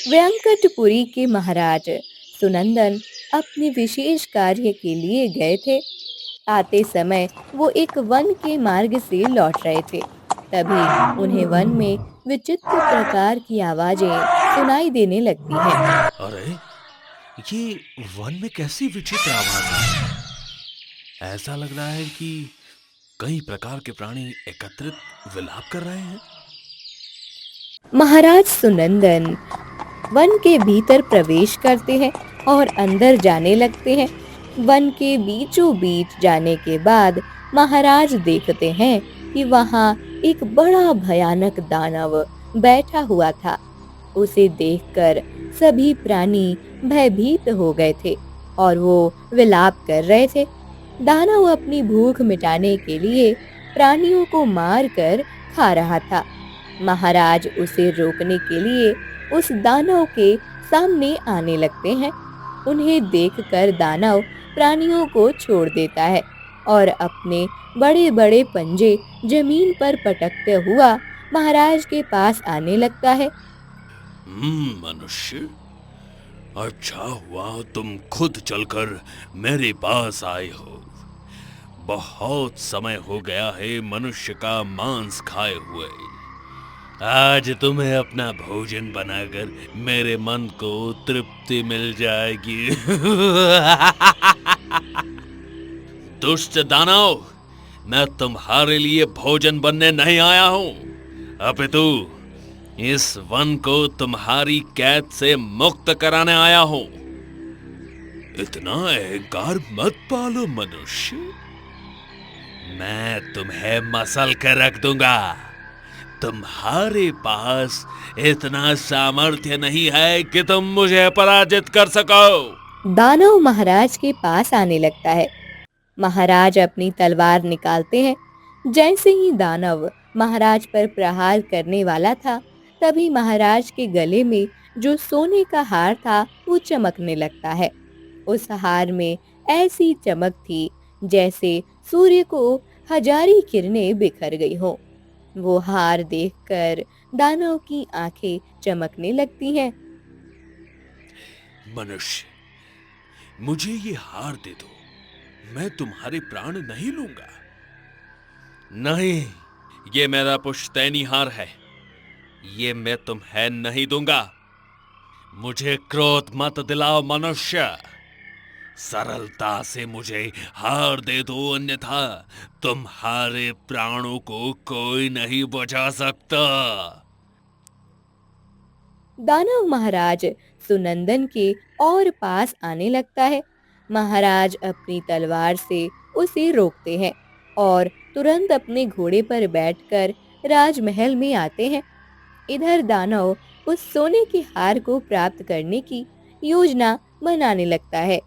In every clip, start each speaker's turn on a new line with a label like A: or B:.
A: व्यंकटपुरी के महाराज सुनंदन अपने विशेष कार्य के लिए गए थे। आते समय वो एक वन के मार्ग से लौट रहे थे। तभी उन्हें वन में विचित्र प्रकार की आवाजें सुनाई देने लगती हैं।
B: अरे, ये वन में कैसी विचित्र आवाज है। ऐसा लग रहा है कि कई प्रकार के प्राणी एकत्रित विलाप कर रहे हैं।
A: महाराज सुनंदन वन के भीतर प्रवेश करते हैं और अंदर जाने लगते हैं। वन के बीचों बीच जाने के बाद महाराज देखते हैं कि वहां एक बड़ा भयानक दानव बैठा हुआ था। उसे देखकर सभी प्राणी भयभीत हो गए थे और वो विलाप कर रहे थे। दानव अपनी भूख मिटाने के लिए प्राणियों को मारकर खा रहा था। महाराज उसे रोकने के लिए उस दानव के सामने आने लगते हैं। उन्हें देखकर दानव प्राणियों को छोड़ देता है और अपने बड़े बड़े पंजे जमीन पर पटकते हुआ महाराज के पास आने लगता है।
B: मनुष्य, अच्छा हुआ तुम खुद चलकर मेरे पास आए हो। बहुत समय हो गया है मनुष्य का मांस खाए हुए। आज तुम्हें अपना भोजन बनाकर मेरे मन को तृप्ति मिल जाएगी। दुष्ट दानव, मैं तुम्हारे लिए भोजन बनने नहीं आया हूं, अपितु इस वन को तुम्हारी कैद से मुक्त कराने आया हूं। इतना अहंकार मत पालो मनुष्य, मैं तुम्हें मसल कर रख दूंगा। तुम्हारे पास इतना सामर्थ्य नहीं है कि तुम मुझे पराजित कर सको।
A: दानव महाराज के पास आने लगता है। महाराज अपनी तलवार निकालते हैं। जैसे ही दानव महाराज पर प्रहार करने वाला था, तभी महाराज के गले में जो सोने का हार था वो चमकने लगता है। उस हार में ऐसी चमक थी जैसे सूर्य को हजारी किरणें बिखर गई हो। वो हार देखकर दानव की आंखें चमकने लगती हैं।
B: मनुष्य, मुझे ये हार दे दो, मैं तुम्हारे प्राण नहीं लूंगा। नहीं, ये मेरा पुश्तैनी हार है, ये मैं तुम्हें नहीं दूंगा। मुझे क्रोध मत दिलाओ मनुष्य, सरलता से मुझे हार दे दो, अन्यथा तुम्हारे प्राणों को कोई नहीं बचा सकता।
A: दानव महाराज सुनंदन के और पास आने लगता है। महाराज अपनी तलवार से उसे रोकते हैं और तुरंत अपने घोड़े पर बैठकर राजमहल में आते हैं। इधर दानव उस सोने के हार को प्राप्त करने की योजना बनाने लगता है।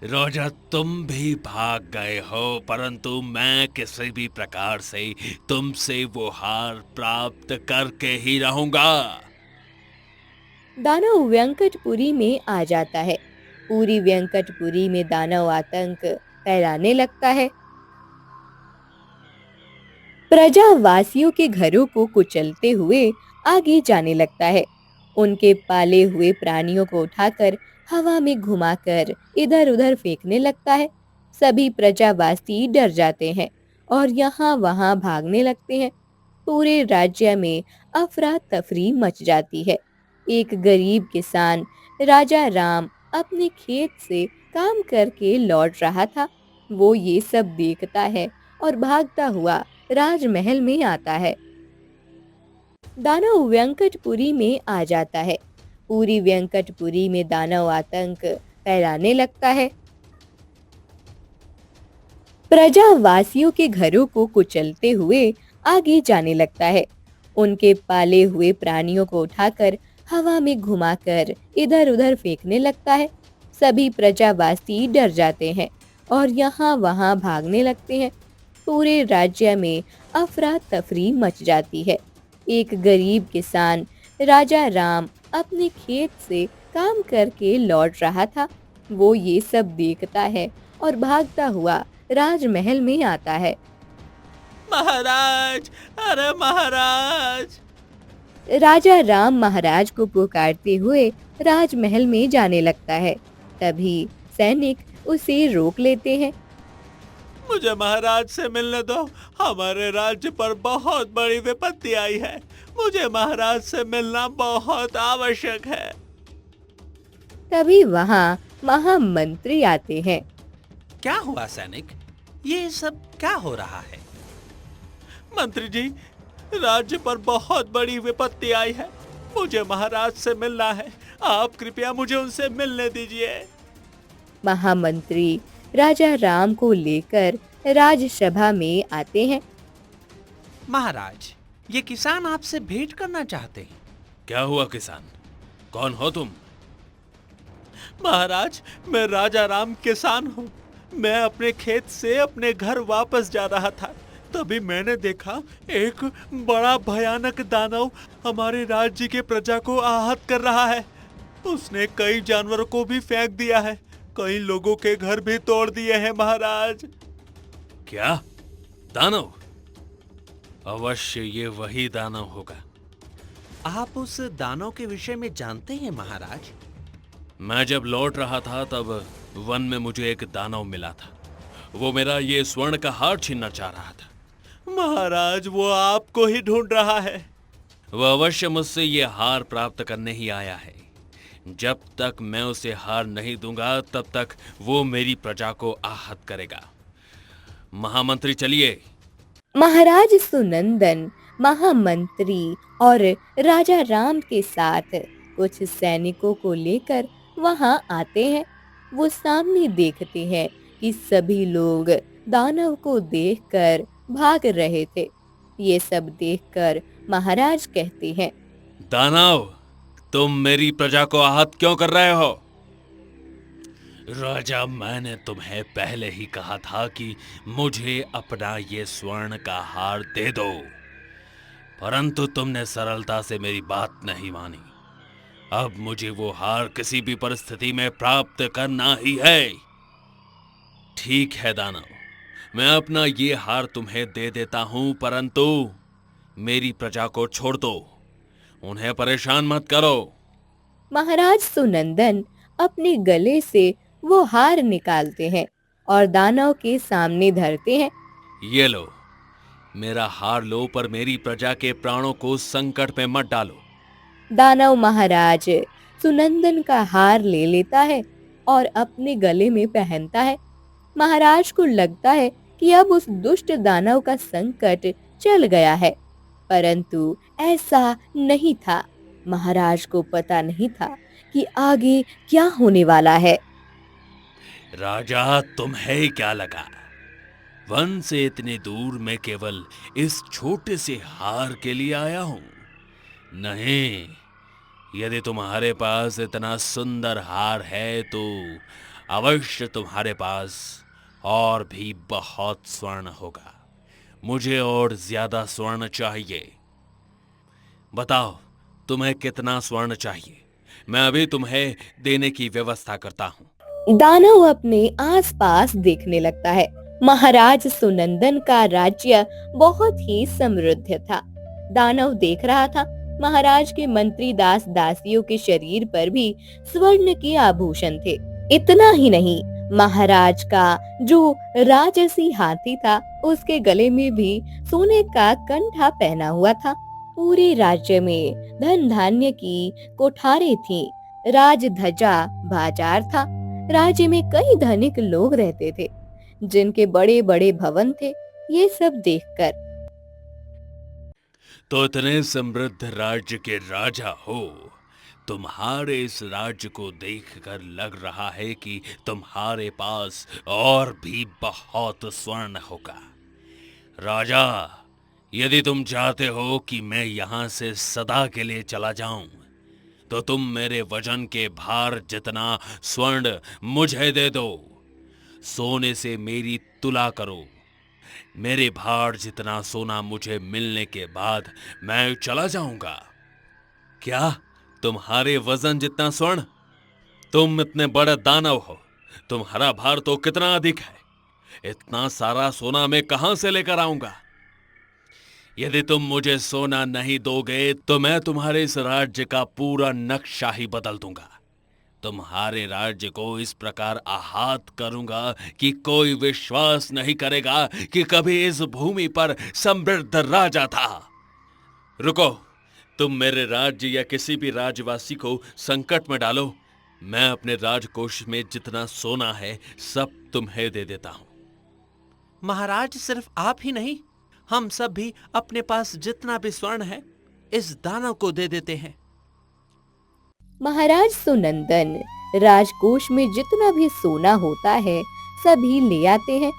B: राजा, तुम भी भाग गए हो, परंतु मैं किसी भी प्रकार से तुमसे वो हार प्राप्त करके ही रहूंगा।
A: दानव व्यंकटपुरी में आ जाता है। पूरी व्यंकटपुरी में दानव आतंक फैलाने लगता है। प्रजावासियों के घरों को कुचलते हुए आगे जाने लगता है। उनके पाले हुए प्राणियों को उठाकर हवा में घुमाकर इधर उधर फेंकने लगता है। सभी प्रजावासी डर जाते हैं और यहाँ वहाँ भागने लगते हैं। पूरे राज्य में अफरा तफरी मच जाती है। एक गरीब किसान राजा राम अपने खेत से काम करके लौट रहा था। वो ये सब देखता है और भागता हुआ राजमहल में आता है। दानव व्यंकटपुरी में आ जाता है। पूरी व्यंकटपुरी में दानव आतंक फैलाने लगता है। प्रजावासियों के घरों को कुचलते हुए आगे जाने लगता है। उनके पाले हुए प्राणियों को उठाकर हवा में घुमाकर इधर उधर फेंकने लगता है। सभी प्रजावासी डर जाते हैं और यहाँ वहाँ भागने लगते हैं। पूरे राज्य में अफरा तफरी मच जाती है। एक गरीब किसान राजा राम अपने खेत से काम करके लौट रहा था। वो ये सब देखता है और भागता हुआ राजमहल में आता है।
B: महाराज, अरे महाराज,
A: राजा राम महाराज को पुकारते हुए राजमहल में जाने लगता है। तभी सैनिक उसे रोक लेते हैं।
B: मुझे महाराज से मिलने दो। हमारे राज्य पर बहुत बड़ी विपत्ति आई है। मुझे महाराज से मिलना बहुत आवश्यक है।
A: तभी वहाँ महामंत्री आते हैं।
C: क्या हुआ सैनिक? ये सब क्या हो रहा है?
B: मंत्री जी, राज्य पर बहुत बड़ी विपत्ति आई है। मुझे महाराज से मिलना है। आप कृपया मुझे उनसे मिलने दीजिए।
A: महामंत्री राजा राम को लेकर राजसभा में आते हैं।
C: महाराज, ये किसान आपसे भेंट करना चाहते हैं।
B: क्या हुआ किसान? कौन हो तुम? महाराज, मैं राजा राम किसान हूँ। मैं अपने खेत से अपने घर वापस जा रहा था। तभी मैंने देखा एक बड़ा भयानक दानव हमारे राज्य के प्रजा को आहत कर रहा है। उसने कई जानवरों को भी फेंक दिया है। कई लोगों के घर भी तोड़ दिए हैं महाराज। क्या? दानव? अवश्य ये वही दानव होगा।
C: आप उस दानव के विषय में जानते हैं महाराज?
B: मैं जब लौट रहा था तब वन में मुझे एक दानव मिला था। वो मेरा ये स्वर्ण का हार छीनना चाह रहा था। महाराज, वो आपको ही ढूंढ रहा है। वो अवश्य मुझसे ये हार प्राप्त करने ही आया है। जब तक मैं उसे हार नहीं दूंगा तब तक वो मेरी प्रजा को आहत करेगा। महामंत्री चलिए।
A: महाराज सुनंदन महामंत्री और राजा राम के साथ कुछ सैनिकों को लेकर वहां आते हैं। वो सामने देखते हैं कि सभी लोग दानव को देखकर भाग रहे थे। ये सब देखकर महाराज कहते हैं,
B: दानव, तुम मेरी प्रजा को आहत क्यों कर रहे हो? राजा, मैंने तुम्हें पहले ही कहा था कि मुझे अपना ये स्वर्ण का हार दे दो, परंतु तुमने सरलता से मेरी बात नहीं मानी। अब मुझे वो हार किसी भी परिस्थिति में प्राप्त करना ही है। ठीक है दानव, मैं अपना ये हार तुम्हें दे देता हूं, परंतु मेरी प्रजा को छोड़ दो। उन्हें परेशान मत करो।
A: महाराज सुनंदन अपने गले से वो हार निकालते हैं और दानव के सामने धरते हैं।
B: ये लो, मेरा हार लो, पर मेरी प्रजा के प्राणों को संकट में मत डालो।
A: दानव महाराज सुनंदन का हार ले लेता है और अपने गले में पहनता है। महाराज को लगता है कि अब उस दुष्ट दानव का संकट चल गया है, परंतु ऐसा नहीं था। महाराज को पता नहीं था कि आगे क्या होने वाला है।
B: राजा, तुम्हें क्या लगा? वन से इतने दूर मैं केवल इस छोटे से हार के लिए आया हूं? नहीं, यदि तुम्हारे पास इतना सुंदर हार है तो अवश्य तुम्हारे पास और भी बहुत स्वर्ण होगा। मुझे और ज्यादा स्वर्ण चाहिए। बताओ, तुम्हें कितना स्वर्ण चाहिए? मैं अभी तुम्हें देने की व्यवस्था करता हूँ।
A: दानव अपने आसपास देखने लगता है। महाराज सुनंदन का राज्य बहुत ही समृद्ध था। दानव देख रहा था महाराज के मंत्री दास दासियों के शरीर पर भी स्वर्ण के आभूषण थे। इतना ही नहीं, महाराज का जो राजसी हाथी था उसके गले में भी सोने का कंठा पहना हुआ था। पूरे राज्य में धन धान्य की कोठारें थी। राज ध्वजा बाजार था। राज्य में कई धनिक लोग रहते थे जिनके बड़े बड़े भवन थे। ये सब देखकर
B: तो इतने समृद्ध राज्य के राजा हो, तुम्हारे इस राज्य को देखकर लग रहा है कि तुम्हारे पास और भी बहुत स्वर्ण होगा। राजा, यदि तुम चाहते हो कि मैं यहाँ से सदा के लिए चला जाऊं, तो तुम मेरे वजन के भार जितना स्वर्ण मुझे दे दो। सोने से मेरी तुला करो। मेरे भार जितना सोना मुझे मिलने के बाद मैं चला जाऊंगा। क्या तुम्हारे वजन जितना स्वर्ण? तुम इतने बड़े दानव हो, तुम्हारा भार तो कितना अधिक है। इतना सारा सोना मैं कहां से लेकर आऊंगा? यदि तुम मुझे सोना नहीं दोगे तो मैं तुम्हारे इस राज्य का पूरा नक्शा ही बदल दूंगा। तुम्हारे राज्य को इस प्रकार आहत करूंगा कि कोई विश्वास नहीं करेगा कि कभी इस भूमि पर समृद्ध राजा था। रुको, तुम मेरे राज्य या किसी भी राज्यवासी को संकट में डालो, मैं अपने राजकोष में जितना सोना है सब तुम्हें दे देता हूं।
C: महाराज, सिर्फ आप ही नहीं, हम सब भी अपने पास जितना भी स्वर्ण है इस दानव को दे देते हैं।
A: महाराज सुनंदन राजकोष में जितना भी सोना होता है सभी ले आते हैं।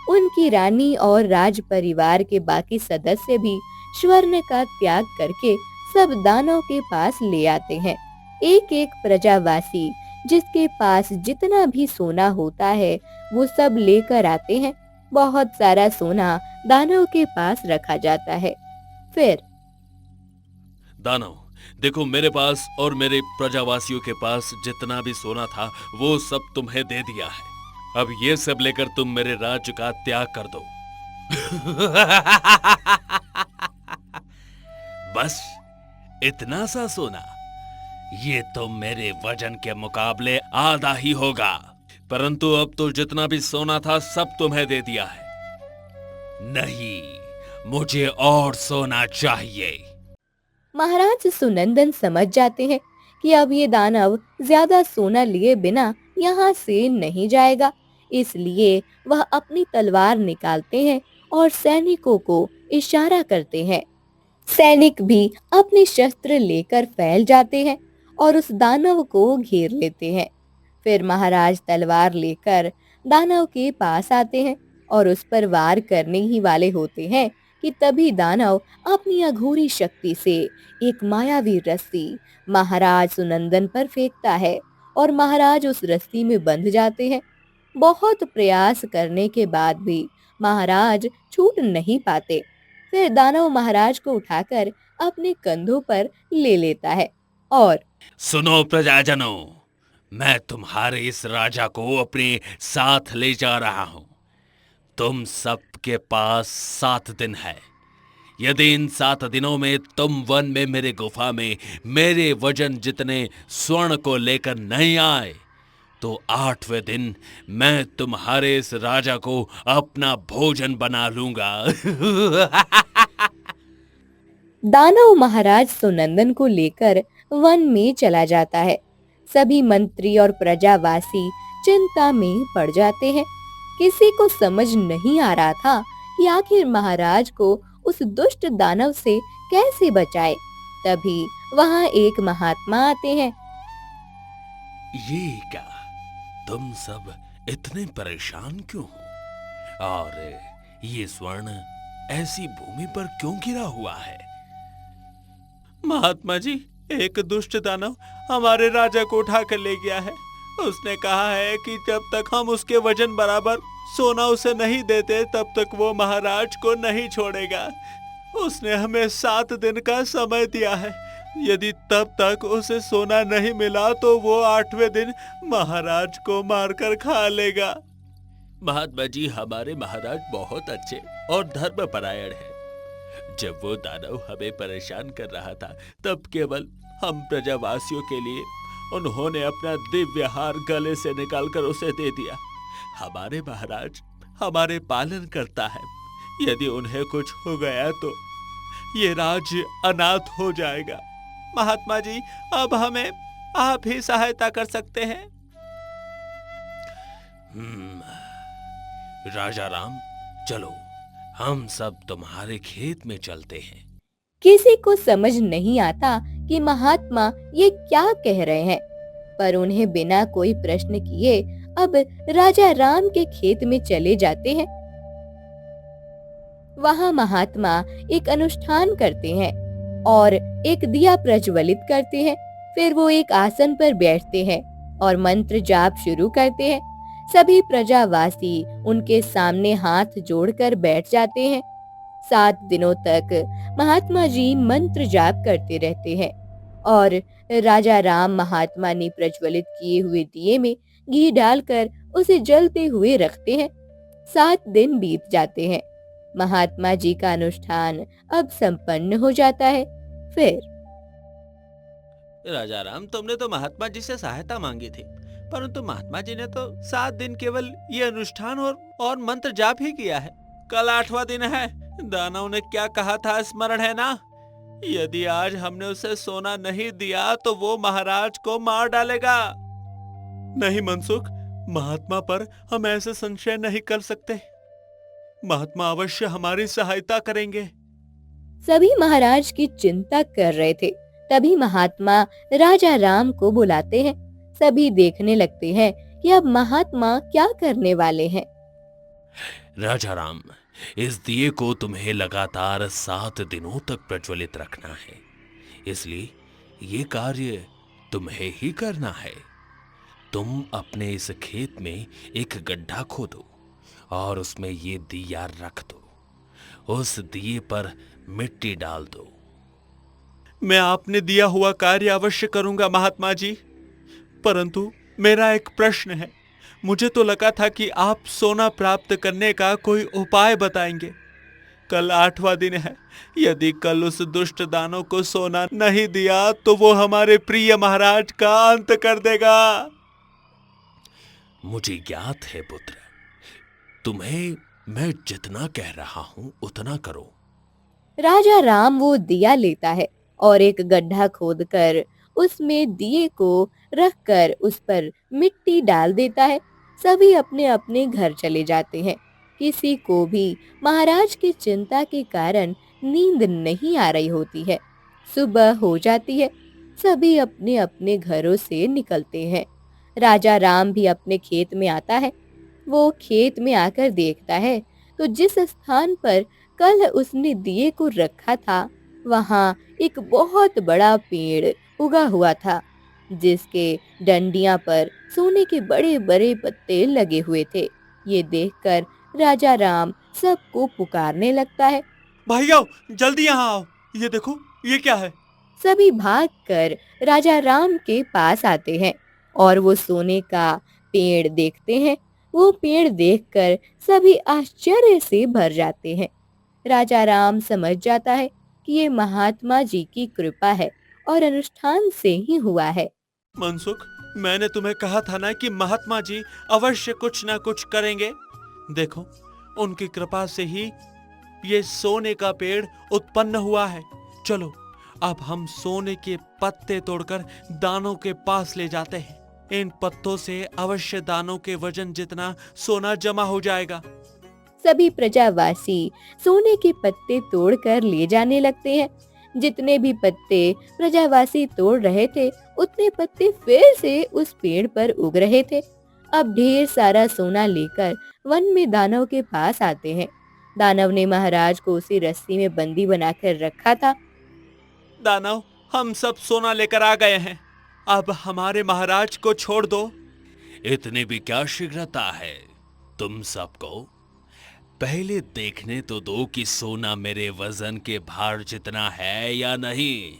A: उनकी रानी और राज परिवार के बाकी सदस्य भी स्वर्ण का त्याग करके सब दानव के पास ले आते हैं। एक एक प्रजावासी जिसके पास जितना भी सोना होता है वो सब लेकर आते हैं। बहुत सारा सोना दानव के पास रखा जाता है। फिर
B: दानव, देखो, मेरे पास और मेरे प्रजावासियों के पास जितना भी सोना था वो सब तुम्हें दे दिया है। अब ये सब लेकर तुम मेरे राज्य का त्याग कर दो। बस इतना सा सोना? ये तो मेरे वजन के मुकाबले आधा ही होगा। परंतु अब तो जितना भी सोना था सब तुम्हें दे दिया है। नहीं, मुझे और सोना चाहिए।
A: महाराज सुनंदन समझ जाते हैं कि अब ये दानव ज्यादा सोना लिए बिना यहाँ से नहीं जाएगा। इसलिए वह अपनी तलवार निकालते हैं और सैनिकों को इशारा करते हैं। सैनिक भी अपने शस्त्र लेकर फैल जाते हैं और उस दानव को घेर लेते हैं। फिर महाराज तलवार लेकर दानव के पास आते हैं और उस पर वार करने ही वाले होते हैं कि तभी दानव अपनी अघोरी शक्ति से एक मायावी रस्सी महाराज सुनंदन पर फेंकता है और महाराज उस रस्सी में बंध जाते हैं। बहुत प्रयास करने के बाद भी महाराज छूट नहीं पाते। फिर दानव महाराज को उठाकर अपने कंधों पर ले लेता है और
B: सुनो प्रजाजनों, मैं तुम्हारे इस राजा को अपने साथ ले जा रहा हूं। तुम सबके पास 7 दिन है। यदि इन 7 दिनों में तुम वन में मेरे गुफा में मेरे वजन जितने स्वर्ण को लेकर नहीं आए तो 8वें दिन मैं तुम्हारे इस राजा को अपना भोजन बना लूंगा।
A: दानव महाराज सुनंदन को लेकर वन में चला जाता है। सभी मंत्री और प्रजावासी चिंता में पड़ जाते हैं। किसी को समझ नहीं आ रहा था कि आखिर महाराज को उस दुष्ट दानव से कैसे बचाए। तभी वहाँ एक महात्मा आते हैं।
B: ये क्या, तुम सब इतने परेशान क्यों हो? और ये स्वर्ण ऐसी भूमि पर क्यों गिरा हुआ है?
C: महात्मा जी, एक दुष्ट दानव हमारे राजा को उठा कर ले गया है। उसने कहा है कि जब तक हम उसके वजन बराबर सोना उसे नहीं देते तब तक वो महाराज को नहीं छोड़ेगा। उसने हमें 7 दिन का समय दिया है। यदि तब तक उसे सोना नहीं मिला तो वो 8वें दिन महाराज को मारकर खा लेगा।
B: महात्मा जी, हमारे महाराज बहुत अच्छे और धर्मपरायण हैं। जब वो दानव हमें परेशान कर रहा था तब केवल हम प्रजावासियों के लिए उन्होंने अपना दिव्य हार गले से निकालकर उसे दे दिया। हमारे महाराज हमारे पालन करता है। यदि उन्हें कुछ हो गया तो ये राज्य अनाथ हो जाएगा। महात्मा जी, अब हमें आप ही सहायता कर सकते हैं। राजा राम, चलो हम सब तुम्हारे खेत में चलते हैं।
A: किसी को समझ नहीं आता कि महात्मा ये क्या कह रहे हैं, पर उन्हें बिना कोई प्रश्न किए अब राजा राम के खेत में चले जाते हैं। वहाँ महात्मा एक अनुष्ठान करते हैं और एक दिया प्रज्वलित करते हैं। फिर वो एक आसन पर बैठते हैं और मंत्र जाप शुरू करते हैं। सभी प्रजावासी उनके सामने हाथ जोड़कर बैठ जाते हैं। 7 दिनों तक महात्मा जी मंत्र जाप करते रहते हैं और राजा राम महात्मा ने प्रज्वलित किए हुए दिए में घी डालकर उसे जलते हुए रखते हैं। 7 दिन बीत जाते हैं। महात्मा जी का अनुष्ठान अब संपन्न हो जाता है। फिर
C: राजा राम, तुमने तो महात्मा जी से सहायता मांगी थी, परंतु महात्मा जी ने तो 7 दिन केवल ये अनुष्ठान और मंत्र जाप ही किया है। कल 8वां दिन है। दानव ने क्या कहा था, स्मरण है ना? यदि आज हमने उसे सोना नहीं दिया तो वो महाराज को मार डालेगा। नहीं मनसुख, महात्मा पर हम ऐसे संशय नहीं कर सकते। महात्मा अवश्य हमारी सहायता करेंगे।
A: सभी महाराज की चिंता कर रहे थे। तभी महात्मा राजा राम को बुलाते हैं। सभी देखने लगते हैं कि अब महात्मा क्या करने वाले हैं।
B: राजा राम, इस दिए को तुम्हें लगातार 7 दिनों तक प्रज्वलित रखना है, इसलिए ये कार्य तुम्हें ही करना है। तुम अपने इस खेत में एक गड्ढा खोदो और उसमें ये दिया रख दो। उस दिए पर मिट्टी डाल दो।
C: मैं आपने दिया हुआ कार्य अवश्य करूंगा महात्मा जी, परंतु मेरा एक प्रश्न है। मुझे तो लगा था कि आप सोना प्राप्त करने का कोई उपाय बताएंगे। कल 8वां दिन है। यदि कल उस दुष्ट दानव को सोना नहीं दिया तो वो हमारे प्रिय महाराज का अंत कर देगा।
B: मुझे ज्ञात है पुत्र, तुम्हें मैं जितना कह रहा हूं उतना करो।
A: राजा राम वो दिया लेता है और एक गड्ढा खोदकर उसमें दिए को रखकर उस पर मिट्टी डाल देता है। सभी अपने अपने घर चले जाते हैं। किसी को भी महाराज की चिंता के कारण नींद नहीं आ रही होती है। सुबह हो जाती है। सभी अपने अपने घरों से निकलते हैं। राजा राम भी अपने खेत में आता है। वो खेत में आकर देखता है तो जिस स्थान पर कल उसने दिए को रखा था, वहां एक बहुत बड़ा पेड़ उगा हुआ था, जिसके डंडियां पर सोने के बड़े बड़े पत्ते लगे हुए थे। ये देखकर राजा राम सबको पुकारने लगता है।
C: भाइयों, जल्दी यहाँ आओ। ये देखो, ये क्या है?
A: सभी भागकर राजा राम के पास आते हैं और वो सोने का पेड़ देखते हैं। वो पेड़ देखकर सभी आश्चर्य से भर जाते हैं। राजा राम समझ जाता है कि ये महात्मा जी की कृपा है और अनुष्ठान से ही हुआ है।
C: मनसुख, मैंने तुम्हें कहा था ना कि महात्मा जी अवश्य कुछ ना कुछ करेंगे। देखो, उनकी कृपा से ही ये सोने का पेड़ उत्पन्न हुआ है। चलो, अब हम सोने के पत्ते तोड़कर दानों के पास ले जाते हैं। इन पत्तों से अवश्य दानों के वजन जितना सोना जमा हो जाएगा।
A: सभी प्रजावासी सोने के पत्ते तोड़कर ले जाने लगते हैं। जितने भी पत्ते प्रजावासी तोड़ रहे थे, उतने पत्ते फिर से उस पेड़ पर उग रहे थे। अब ढेर सारा सोना लेकर वन में दानव के पास आते हैं। दानव ने महाराज को उसी रस्सी में बंदी बनाकर रखा था।
C: दानव, हम सब सोना लेकर आ गए हैं। अब हमारे महाराज को छोड़ दो।
B: इतनी भी क्या शीघ्रता है तुम सबको? पहले देखने तो दो कि सोना मेरे वजन के भार जितना है या नहीं।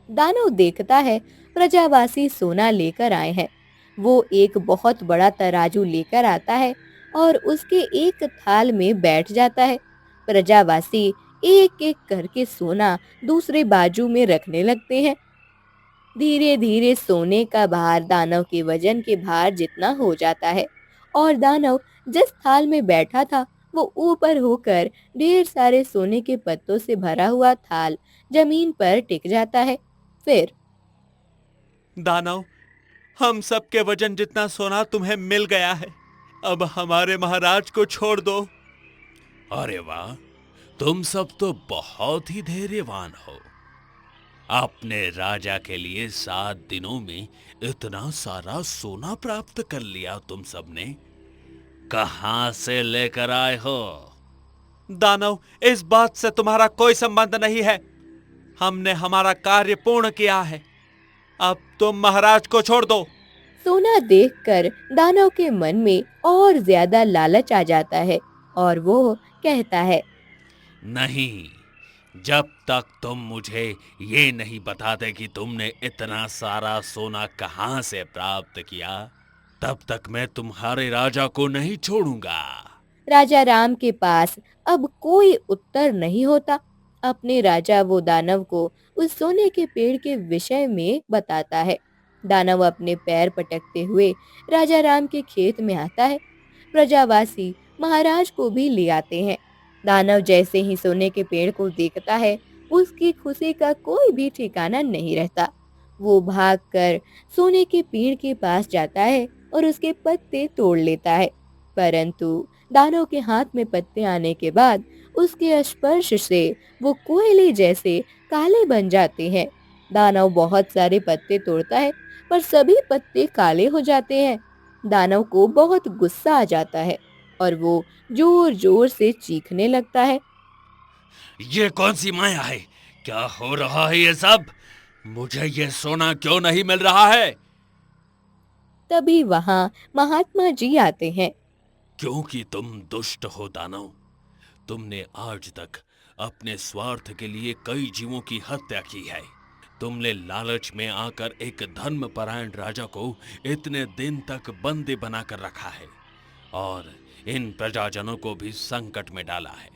A: दानव देखता है प्रजावासी सोना लेकर आए हैं। वो एक बहुत बड़ा तराजू लेकर आता है और उसके एक थाल में बैठ जाता है। प्रजावासी एक एक करके सोना दूसरे बाजू में रखने लगते हैं। धीरे धीरे सोने का भार दानव के वजन के भार जितना हो जाता है और दानव जिस थाल में बैठा था वो ऊपर होकर ढेर सारे सोने के पत्तों से भरा हुआ थाल जमीन पर टिक जाता है। फिर
C: दानव, हम सबके वजन जितना सोना तुम्हें मिल गया है। अब हमारे महाराज को छोड़ दो।
B: अरे वाह, तुम सब तो बहुत ही धैर्यवान हो। अपने राजा के लिए 7 दिनों में इतना सारा सोना प्राप्त कर लिया तुम सबने। कहां से लेकर आए हो?
C: दानव, इस बात से तुम्हारा कोई संबंध नहीं है। हमने हमारा कार्य पूर्ण किया है। अब तुम महाराज को छोड़ दो।
A: सोना देखकर दानव के मन में और ज्यादा लालच आ जाता है और वो कहता है,
B: नहीं, जब तक तुम मुझे ये नहीं बताते कि तुमने इतना सारा सोना कहां से प्राप्त किया, तब तक मैं तुम्हारे राजा को नहीं छोड़ूंगा।
A: राजा राम के पास अब कोई उत्तर नहीं होता। अपने राजा वो दानव को उस सोने के पेड़ के विषय में बताता है। दानव अपने पैर पटकते हुए राजा राम के खेत में आता है। प्रजावासी महाराज को भी ले आते हैं। दानव जैसे ही सोने के पेड़ को देखता है, उसकी खुशी का कोई भी ठिकाना नहीं रहता। वो भागकर सोने के पेड़ के पास जाता है और उसके पत्ते तोड़ लेता है। परंतु दानव के हाथ में पत्ते आने के बाद उसके स्पर्श से वो कोयले जैसे काले बन जाते हैं। दानव बहुत सारे पत्ते तोड़ता है, पर सभी पत्ते काले हो जाते हैं। दानव को बहुत गुस्सा आ जाता है और वो जोर जोर से चीखने लगता है।
B: ये कौन सी माया है? क्या हो रहा है ये सब? मुझे ये सोना क्यों नहीं मिल रहा है?
A: तभी वहां महात्मा जी आते हैं।
B: क्योंकि तुम दुष्ट हो दानव। तुमने आज तक अपने स्वार्थ के लिए कई जीवों की हत्या की है। तुमने लालच में आकर एक धर्मपरायण राजा को इतने दिन तक बंदी बनाकर रखा है और इन प्रजाजनों को भी संकट में डाला है।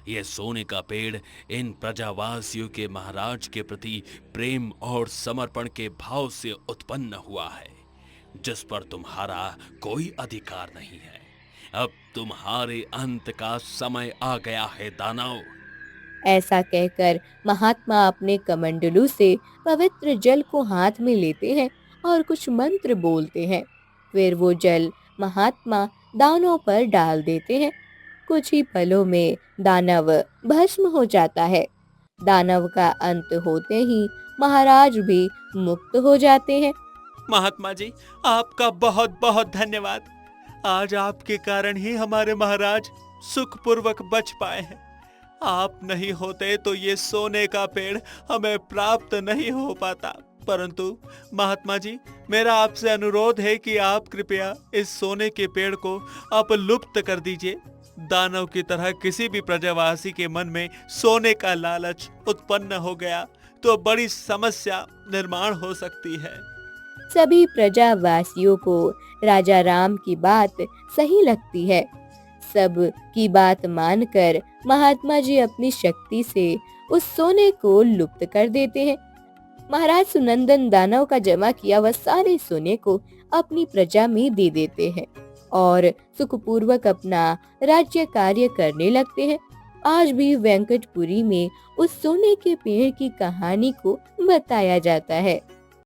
B: ये सोने का पेड़ इन प्रजावासियों के महाराज के प्रति प्रेम और समर्पण के भाव से उत्पन्न हुआ है, जिस पर तुम्हारा कोई अधिकार नहीं है। अब तुम्हारे अंत का समय आ गया है दानव।
A: ऐसा कहकर महात्मा अपने कमंडलू से पवित्र जल को हाथ में लेते हैं और कुछ मंत्र बोलते हैं। फिर वो जल महात्मा दानव पर डाल देते हैं। कुछ ही पलों में दानव भस्म हो जाता है। दानव का अंत होते ही महाराज भी मुक्त हो जाते हैं।
C: महात्मा जी, आपका बहुत बहुत धन्यवाद। आज आपके कारण ही हमारे महाराज सुखपूर्वक बच पाए हैं। आप नहीं होते तो ये सोने का पेड़ हमें प्राप्त नहीं हो पाता। परंतु महात्मा जी, मेरा आपसे अनुरोध है कि आप कृपया इस सोने के पेड़ को अपलुप्त कर दीजिए। दानव की तरह किसी भी प्रजावासी के मन में सोने का लालच उत्पन्न हो गया तो बड़ी समस्या निर्माण हो सकती है।
A: सभी प्रजावासियों को राजा राम की बात सही लगती है। सब की बात मानकर महात्मा जी अपनी शक्ति से उस सोने को लुप्त कर देते हैं। महाराज सुनंदन दानव का जमा किया वह सारे सोने को अपनी प्रजा में दे देते हैं और सुखपूर्वक अपना राज्य कार्य करने लगते हैं। आज भी वेंकटपुरी में उस सोने के पेड़ की कहानी को बताया जाता है।